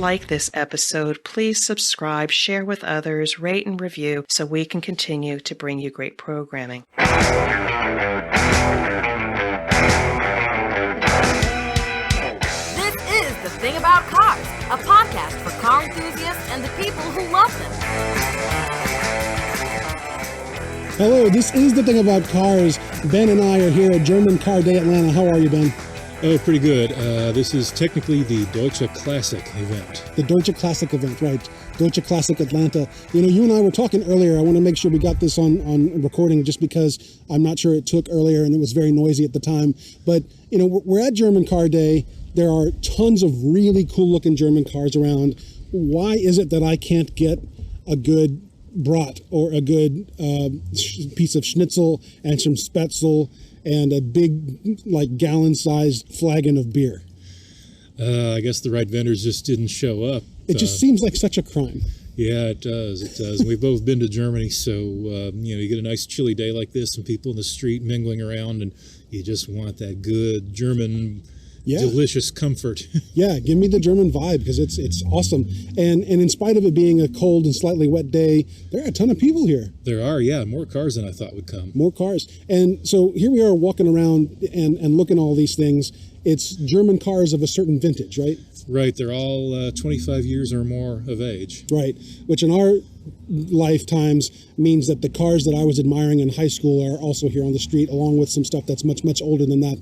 like this episode, please subscribe, share with others, rate and review so we can continue to bring you great programming. This is The Thing About Cars, a podcast for car enthusiasts and the people who love them. Hello, this is The Thing About Cars. Ben and I are here at German Car Day Atlanta. How are you, Ben? Oh, pretty good. This is technically the Deutsche Klassik event. The Deutsche Klassik event, right. Deutsche Klassik Atlanta. You know, you and I were talking earlier. I want to make sure we got this on recording just because I'm not sure it took earlier and it was very noisy at the time. But, you know, we're at German Car Day. There are tons of really cool looking German cars around. Why is it that I can't get a good brat or a good piece of schnitzel and some spätzle and a big, like, gallon-sized flagon of beer? I guess the right vendors just didn't show up. It just seems like such a crime. Yeah, it does. It does. We've both been to Germany, so, you get a nice chilly day like this and people in the street mingling around, and you just want that good German, delicious comfort. Yeah, give me the German vibe because it's awesome. And in spite of it being a cold and slightly wet day, there are a ton of people here. There are, yeah, more cars than I thought would come. More cars. And so here we are walking around and looking at all these things. It's German cars of a certain vintage, right? Right, they're all 25 years or more of age. Right, which in our lifetimes means that the cars that I was admiring in high school are also here on the street, along with some stuff that's much, much older than that.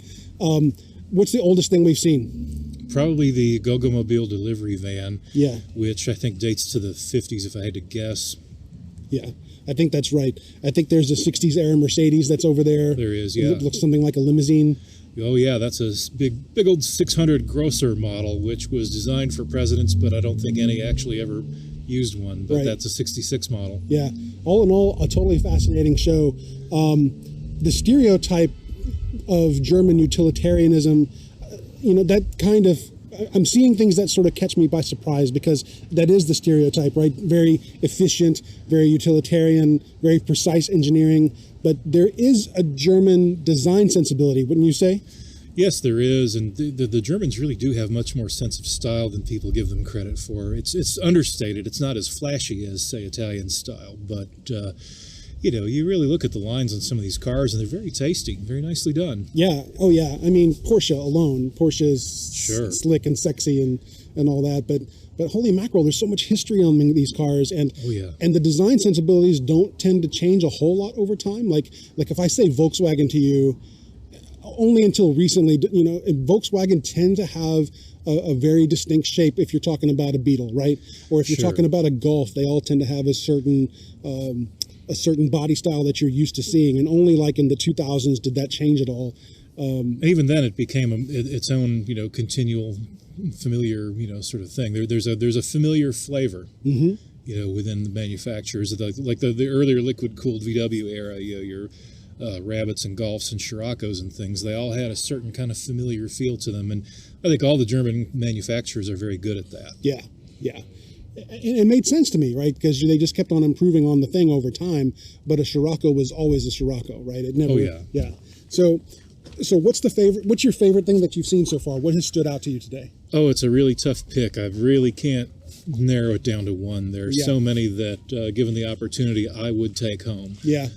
What's the oldest thing we've seen? Probably the Go-Go-Mobile delivery van, yeah, which I think dates to the 50s, if I had to guess. Yeah, I think that's right. I think there's a 60s era Mercedes that's over there. There is, yeah. It looks something like a limousine. Oh, yeah, that's a big old 600 Grosser model, which was designed for presidents, but I don't think any actually ever used one. But That's a 66 model. Yeah, all in all, a totally fascinating show. The stereotype of German utilitarianism, that kind of, I'm seeing things that sort of catch me by surprise because that is the stereotype, right? Very efficient, very utilitarian, very precise engineering. But there is a German design sensibility, wouldn't you say? Yes, there is. And the Germans really do have much more sense of style than people give them credit for. It's understated. It's not as flashy as, say, Italian style. But, you really look at the lines on some of these cars, and they're very tasty, very nicely done. Yeah. Oh, yeah. I mean, Porsche alone. Porsche is slick and sexy and all that. But holy mackerel, there's so much history on these cars, and and the design sensibilities don't tend to change a whole lot over time. Like if I say Volkswagen to you, only until recently, Volkswagen tend to have a very distinct shape if you're talking about a Beetle, right? Or if you're talking about a Golf, they all tend to have a certain body style that you're used to seeing, and only like in the 2000s did that change at all. Even then, it became its own, continual, familiar, sort of thing. There's a familiar flavor, within the manufacturers. Like the earlier liquid-cooled VW era, your Rabbits and Golfs and Scirocco's and things. They all had a certain kind of familiar feel to them, and I think all the German manufacturers are very good at that. Yeah, yeah. It made sense to me, right? Because they just kept on improving on the thing over time. But a Scirocco was always a Scirocco, right? It never. Oh yeah. Yeah. So what's your favorite thing that you've seen so far? What has stood out to you today? Oh, it's a really tough pick. I really can't narrow it down to one. There are so many that, given the opportunity, I would take home. Yeah.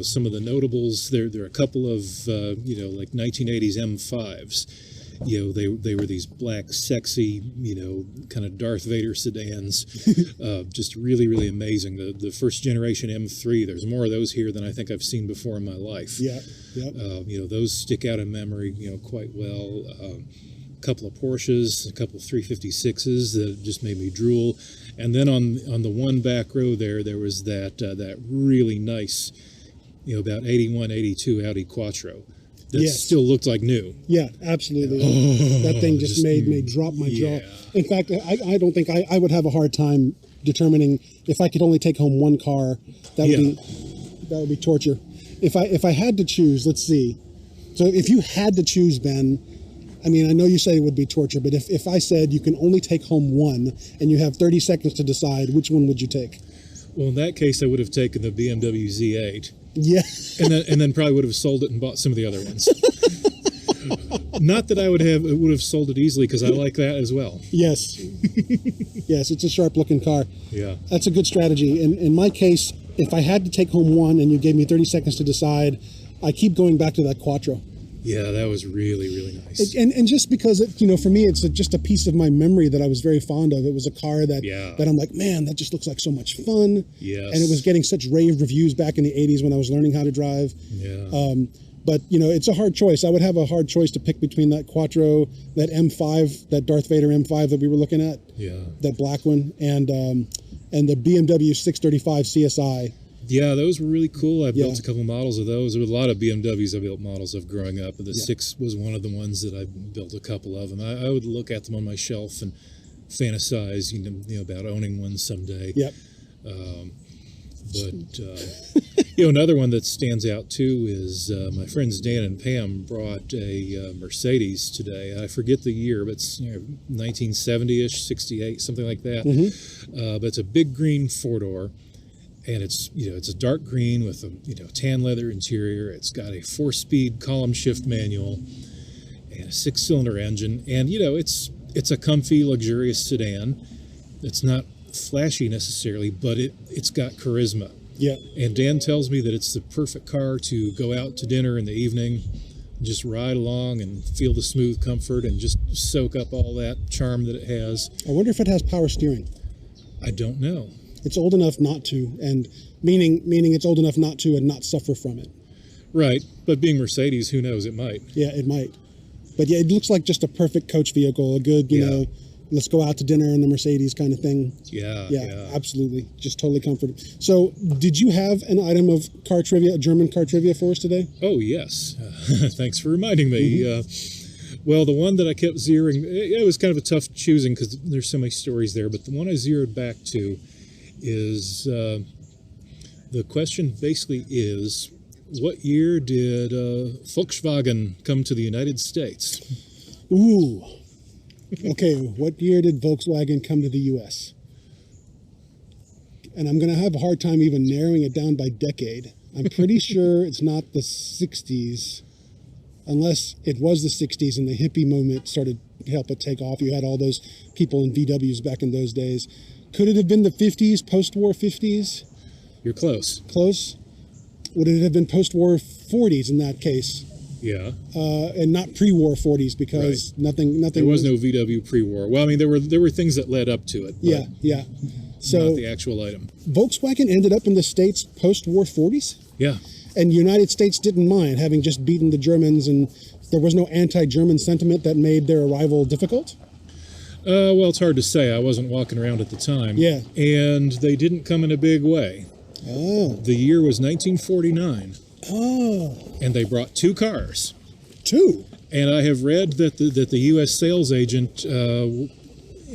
Some of the notables. There are a couple of like 1980s M5s. They were these black, sexy, kind of Darth Vader sedans. Just really, really amazing. The first generation M3, there's more of those here than I think I've seen before in my life. Yeah, yeah. Those stick out in memory, quite well. A couple of Porsches, a couple of 356s that just made me drool. And then on the one back row there was that really nice, about 81, 82 Audi Quattro. That still looked like new. Yeah, absolutely. That thing just made me drop my jaw. In fact, I don't think I would have a hard time determining if I could only take home one car. That would be torture. If I had to choose, let's see. So if you had to choose, Ben, I mean, I know you say it would be torture, but if I said you can only take home one and you have 30 seconds to decide, which one would you take? Well, in that case, I would have taken the BMW Z8. Yeah. and then probably would have sold it and bought some of the other ones. Not that I would have sold it easily, because I like that as well. Yes. Yes, it's a sharp-looking car. Yeah. That's a good strategy. In my case, if I had to take home one and you gave me 30 seconds to decide, I keep going back to that Quattro. Yeah, that was really, really nice. And just because, for me, it's just a piece of my memory that I was very fond of. It was a car that I'm like, man, that just looks like so much fun. Yes. And it was getting such rave reviews back in the 80s when I was learning how to drive. Yeah. But, it's a hard choice. I would have a hard choice to pick between that Quattro, that M5, that Darth Vader M5 that we were looking at. Yeah. That black one. And the BMW 635 CSI. Yeah, those were really cool. I built a couple models of those. There were a lot of BMWs I built models of growing up, but the 6 was one of the ones that I built a couple of. And I would look at them on my shelf and fantasize, about owning one someday. Yep. Another one that stands out too is my friends Dan and Pam brought a Mercedes today. I forget the year, but it's 1970-ish, 68, something like that. Mm-hmm. But it's a big green 4-door. And it's a dark green with a tan leather interior. It's got a 4-speed column shift manual and a 6-cylinder engine. And it's a comfy, luxurious sedan. It's not flashy necessarily, but it's got charisma. Yeah. And Dan tells me that it's the perfect car to go out to dinner in the evening, just ride along and feel the smooth comfort and just soak up all that charm that it has. I wonder if it has power steering. I don't know. It's old enough not to, and meaning it's old enough not to and not suffer from it. Right, but being Mercedes, who knows, it might. Yeah, it might. But yeah, it looks like just a perfect coach vehicle, a good, let's go out to dinner in the Mercedes kind of thing. Yeah. Absolutely. Just totally comfortable. So did you have an item of car trivia, German car trivia for us today? Oh, yes. Thanks for reminding me. Mm-hmm. Well, the one that I kept zeroing, it was kind of a tough choosing because there's so many stories there, but the one I zeroed back to is the question basically is, what year did Volkswagen come to the United States? Ooh. Okay, what year did Volkswagen come to the U.S.? And I'm going to have a hard time even narrowing it down by decade. I'm pretty sure it's not the 60s, unless it was the 60s and the hippie movement started to help it take off. You had all those people in VWs back in those days. Could it have been the 50s, post-war 50s? You're close. Close? Would it have been post-war 40s in that case? Yeah. And not pre-war 40s because nothing. There was no VW pre-war. Well, I mean, there were things that led up to it. But yeah. So not the actual item. Volkswagen ended up in the States post-war 40s? Yeah. And the United States didn't mind, having just beaten the Germans, and there was no anti-German sentiment that made their arrival difficult? Well, it's hard to say. I wasn't walking around at the time. Yeah. And they didn't come in a big way. Oh. The year was 1949. Oh. And they brought 2 cars. 2? And I have read that the U.S. sales agent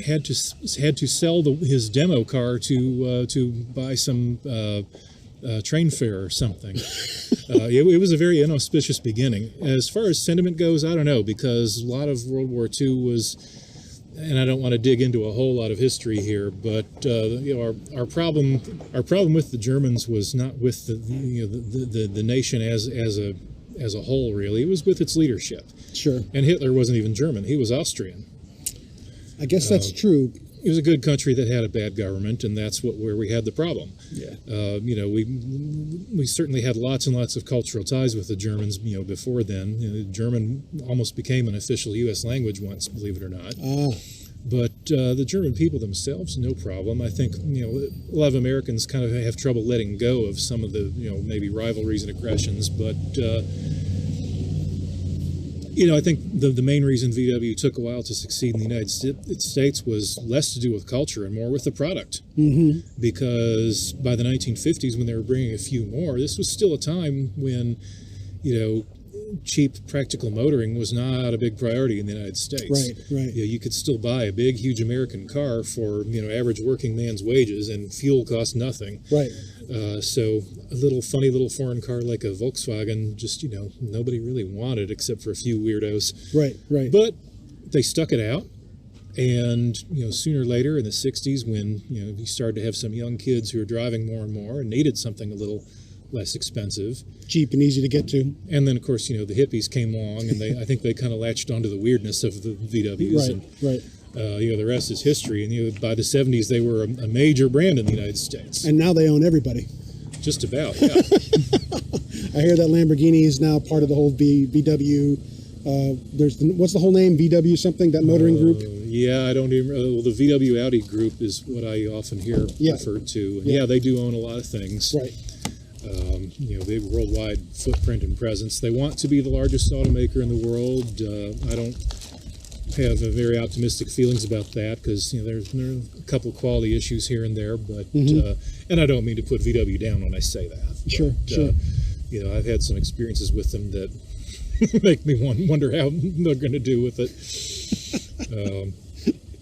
had to sell his demo car to buy some train fare or something. It was a very inauspicious beginning. As far as sentiment goes, I don't know, because a lot of World War II was, and I don't want to dig into a whole lot of history here, but our problem with the Germans was not with the nation as a whole, really. It was with its leadership. Sure. And Hitler wasn't even German; he was Austrian. I guess that's true. It was a good country that had a bad government, and that's where we had the problem. Yeah. We certainly had lots and lots of cultural ties with the Germans, before then. German almost became an official U.S. language once, believe it or not. But the German people themselves, no problem. I think, a lot of Americans kind of have trouble letting go of some of the, maybe rivalries and aggressions, but I think the main reason VW took a while to succeed in the United States was less to do with culture and more with the product. Mm-hmm. Because by the 1950s, when they were bringing a few more, this was still a time when, cheap practical motoring was not a big priority in the United States. Right. You could still buy a big, huge American car for, average working man's wages, and fuel cost nothing. Right. So a funny little foreign car like a Volkswagen, just, nobody really wanted except for a few weirdos. Right. But they stuck it out. And, sooner or later in the 60s, when, you started to have some young kids who were driving more and more and needed something a little less expensive. Cheap and easy to get to. And then, of course, the hippies came along, and I think they kind of latched onto the weirdness of the VWs. Right. The rest is history. And by the 70s, they were a major brand in the United States. And now they own everybody. Just about, yeah. I hear that Lamborghini is now part of the whole VW. What's the whole name? VW something, that motoring group? Yeah, I don't even. Well, the VW Audi group is what I often hear referred to. And yeah, they do own a lot of things. Right. They have a worldwide footprint and presence. They want to be the largest automaker in the world. I don't have very optimistic feelings about that because there are a couple of quality issues here and there. But and I don't mean to put VW down when I say that. Sure. I've had some experiences with them that make me wonder how they're going to do with it.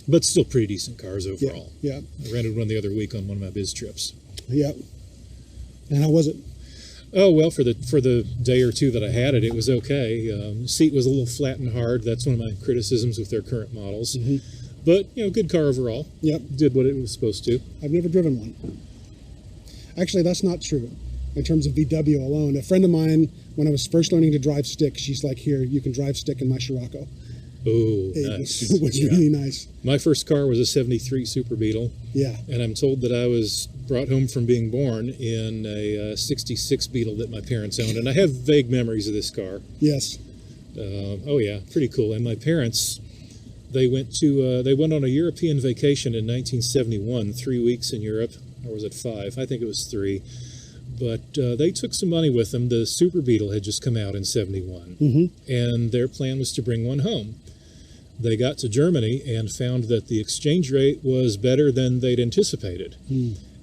But still pretty decent cars overall. Yeah. I rented one the other week on one of my biz trips. Yeah. And how was it? Oh, well, for the day or two that I had it, it was okay. Seat was a little flat and hard. That's one of my criticisms with their current models. But, good car overall. Yep. Did what it was supposed to. I've never driven one. Actually, that's not true in terms of VW alone. A friend of mine, when I was first learning to drive stick, she's like, here, you can drive stick in my Scirocco. Oh, nice. It was really nice. My first car was a 73 Super Beetle. Yeah. And I'm told that I was brought home from being born in a 66 Beetle that my parents owned. And I have vague memories of this car. Yes. Pretty cool. And my parents, they went on a European vacation in 1971, 3 weeks in Europe. Or was it 5? I think it was 3. But they took some money with them. The Super Beetle had just come out in 71. And their plan was to bring one home. They got to Germany and found that the exchange rate was better than they'd anticipated.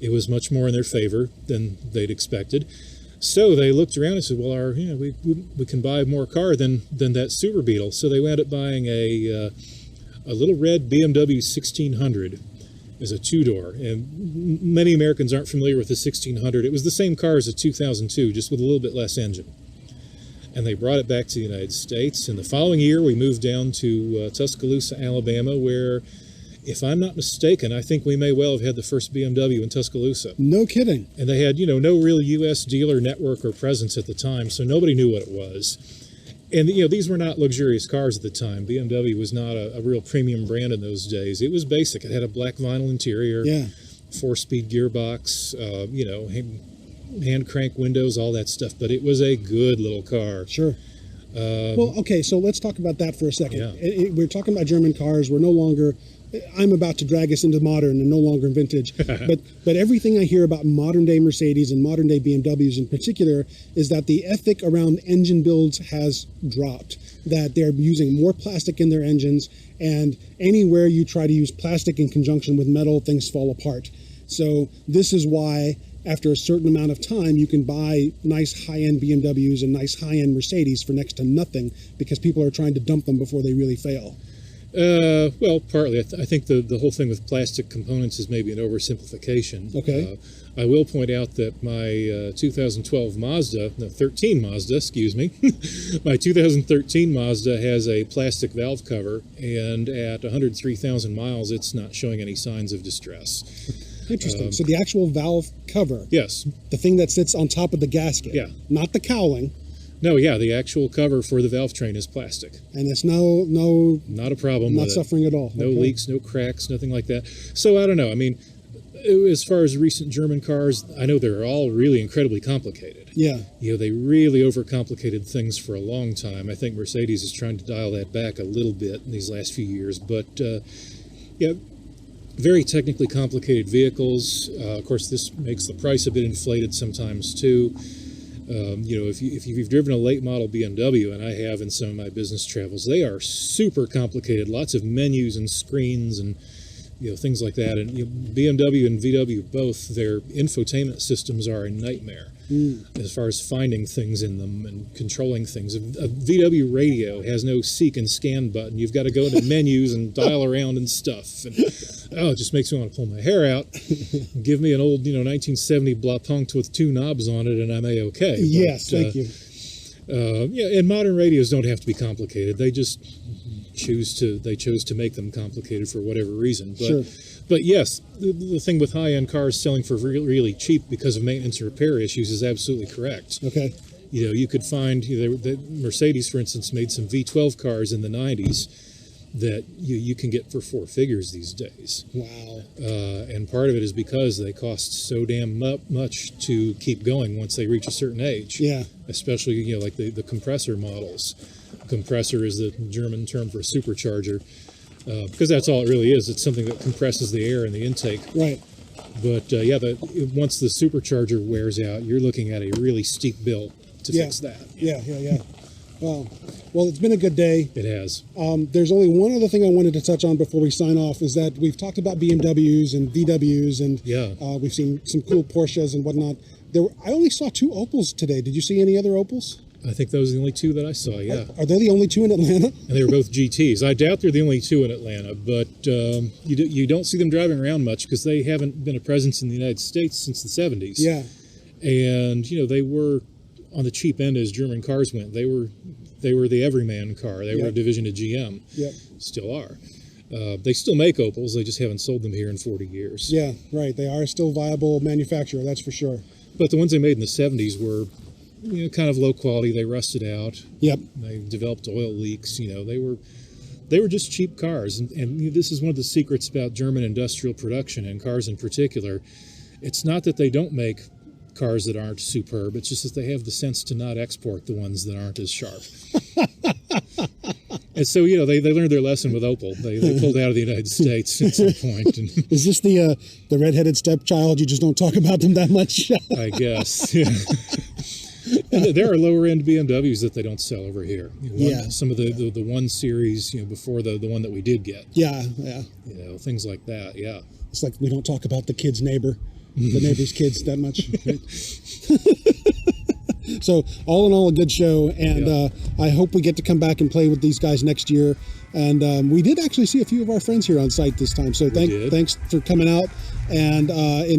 It was much more in their favor than they'd expected. So they looked around and said, well, we can buy more car than that Super Beetle. So they wound up buying a little red BMW 1600 as a two-door. And many Americans aren't familiar with the 1600. It was the same car as a 2002, just with a little bit less engine. And they brought it back to the United States. And the following year, we moved down to Tuscaloosa, Alabama, where, if I'm not mistaken, I think we may well have had the first BMW in Tuscaloosa. No kidding. And they had, no real U.S. dealer network or presence at the time, so nobody knew what it was. And, these were not luxurious cars at the time. BMW was not a real premium brand in those days. It was basic. It had a black vinyl interior, 4-speed gearbox, hand crank windows, all that stuff. But it was a good little car. Sure. Well, okay, so let's talk about that for a second. Yeah. We're talking about German cars. We're no longer... I'm about to drag us into modern and no longer in vintage. but everything I hear about modern-day Mercedes and modern-day BMWs in particular is that the ethic around engine builds has dropped, that they're using more plastic in their engines, and anywhere you try to use plastic in conjunction with metal, things fall apart. So this is why, after a certain amount of time, you can buy nice high-end BMWs and nice high-end Mercedes for next to nothing because people are trying to dump them before they really fail. Well, partly. I think the whole thing with plastic components is maybe an oversimplification. Okay. I will point out that my 2013 Mazda, excuse me, my 2013 Mazda has a plastic valve cover, and at 103,000 miles, it's not showing any signs of distress. Interesting. So the actual valve cover. Yes. The thing that sits on top of the gasket. Yeah. Not the cowling. No, yeah, the actual cover for the valve train is plastic. And it's not a problem. Not suffering at all. No leaks, no cracks, nothing like that. So I don't know. I mean, as far as recent German cars, I know they're all really incredibly complicated. Yeah. They really overcomplicated things for a long time. I think Mercedes is trying to dial that back a little bit in these last few years. But very technically complicated vehicles. Of course, this makes the price a bit inflated sometimes too. If you've driven a late model BMW, and I have in some of my business travels, they are super complicated. Lots of menus and screens and things like that. And BMW and VW both, their infotainment systems are a nightmare as far as finding things in them and controlling things. A VW radio has no seek and scan button. You've got to go into menus and dial around and stuff. And it just makes me want to pull my hair out. Give me an old 1970 Blancpain with 2 knobs on it, and I'm A-okay. Yes, thank you. Yeah, and modern radios don't have to be complicated. They just chose to make them complicated for whatever reason. But, Sure. But yes, the thing with high-end cars selling for really, really cheap because of maintenance and repair issues is absolutely correct. Okay. You know, you could find, the Mercedes, for instance, made some V12 cars in the 90s that you can get for four figures these days. Wow. And part of it is because they cost so damn much to keep going once they reach a certain age. Yeah. Especially, like the compressor models. Compressor is the German term for supercharger, because that's all it really is. It's something that compresses the air in the intake. Right. But once the supercharger wears out, you're looking at a really steep bill to fix that. Yeah. Well, it's been a good day. It has. There's only one other thing I wanted to touch on before we sign off, is that we've talked about BMWs and VWs, and we've seen some cool Porsches and whatnot. I only saw 2 Opels today. Did you see any other Opels? I think those are the only 2 that I saw, yeah. Are they the only 2 in Atlanta? And they were both GTs. I doubt they're the only 2 in Atlanta, but you don't see them driving around much because they haven't been a presence in the United States since the 70s. Yeah. And, they were on the cheap end as German cars went. They were the everyman car. They were a division of GM. Yep. Still are. They still make Opels. They just haven't sold them here in 40 years. Yeah, right. They are still viable manufacturer, that's for sure. But the ones they made in the 70s were kind of low quality. They rusted out. Yep. They developed oil leaks. They were just cheap cars. And this is one of the secrets about German industrial production and cars in particular. It's not that they don't make cars that aren't superb. It's just that they have the sense to not export the ones that aren't as sharp. And so, they learned their lesson with Opel. They pulled out of the United States at some point. And is this the redheaded stepchild? You just don't talk about them that much? I guess. Yeah. And there are lower end BMWs that they don't sell over here. Some of the 1 Series, before the one that we did get. Yeah. Things like that. Yeah. It's like we don't talk about the kid's neighbor, the neighbor's kids that much. Right? So all in all, a good show, and I hope we get to come back and play with these guys next year. And we did actually see a few of our friends here on site this time, so thanks for coming out. And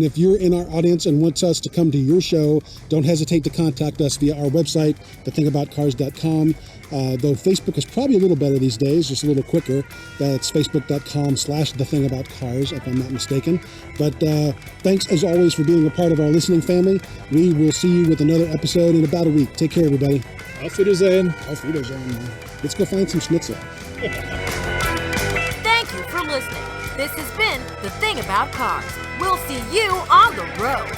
if you're in our audience and wants us to come to your show, don't hesitate to contact us via our website, thethingaboutcars.com. Though Facebook is probably a little better these days, just a little quicker. That's facebook.com/thethingaboutcars, if I'm not mistaken. But thanks, as always, for being a part of our listening family. We will see you with another episode in about a week. Take care, everybody. Auf Wiedersehen. Auf Wiedersehen. Let's go find some schnitzel. Thank you for listening. This has been The Thing About Cars. We'll see you on the road.